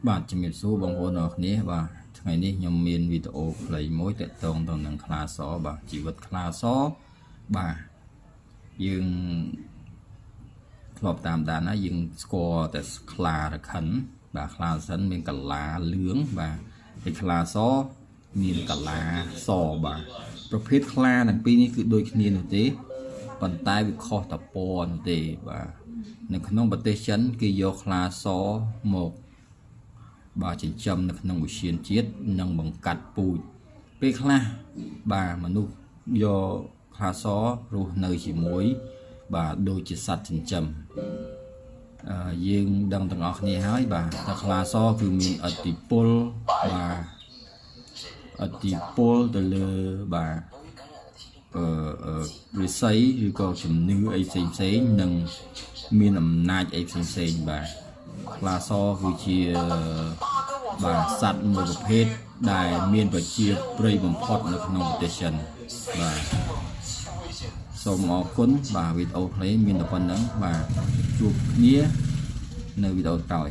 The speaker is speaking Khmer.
បាទជំរាបសួរបងប្អូនអរគ្នាបាទថ្ងៃនេះខ្ញុំមានវីដេអូខ្លីមួយទាក់ទងទៅនឹងខ្លាសបាទជីវិតខ្លាសបាទយើងធ្លាប់តាមដានណាយើងស្គាល់តែខ្លារខិនបាទខ្លាសិនមានកលាលឿងបាទហើយខ្លាសមានកលាសបាទប្រភេទខ្លាទាំងពីរនេះគឺដូចគ្នានោះទេប៉ុន្តែវាខុសតែពណ៌នោះទេបាទនៅក្នុងប្រទេសចិនគេយកខ្លាសមកបាទចិញ្ចឹមនៅក្នុងឧទ្យានជាតិនិងបង្កាត់ពូជពេលខ្លះបាទមនុស្សយកខ្លាសរស់នៅជាមួយបាទដូចជាសត្វចិញ្ចឹមយើងដឹងទាំងអស់គ្នាហើយបាទតែខ្លាសគឺមានឥទ្ធិពលបាទឥទ្ធិពលទៅលើបាទវិស័យឬក៏ជំនឿអីផ្សេងនិងមានអំណាចអីផ្សេងបាទខ្លាសគឺជាបាទសត្វមួយប្រភេទដែលមានប្រជាប្រិយបំផុតនៅក្នុងប្រទេសចិនបាទសូមអរគុណបាទវីដេអូខ្លីមានតែប៉ុណ្្នឹងបាទជួបគ្នានៅវីដេអូក្រោយ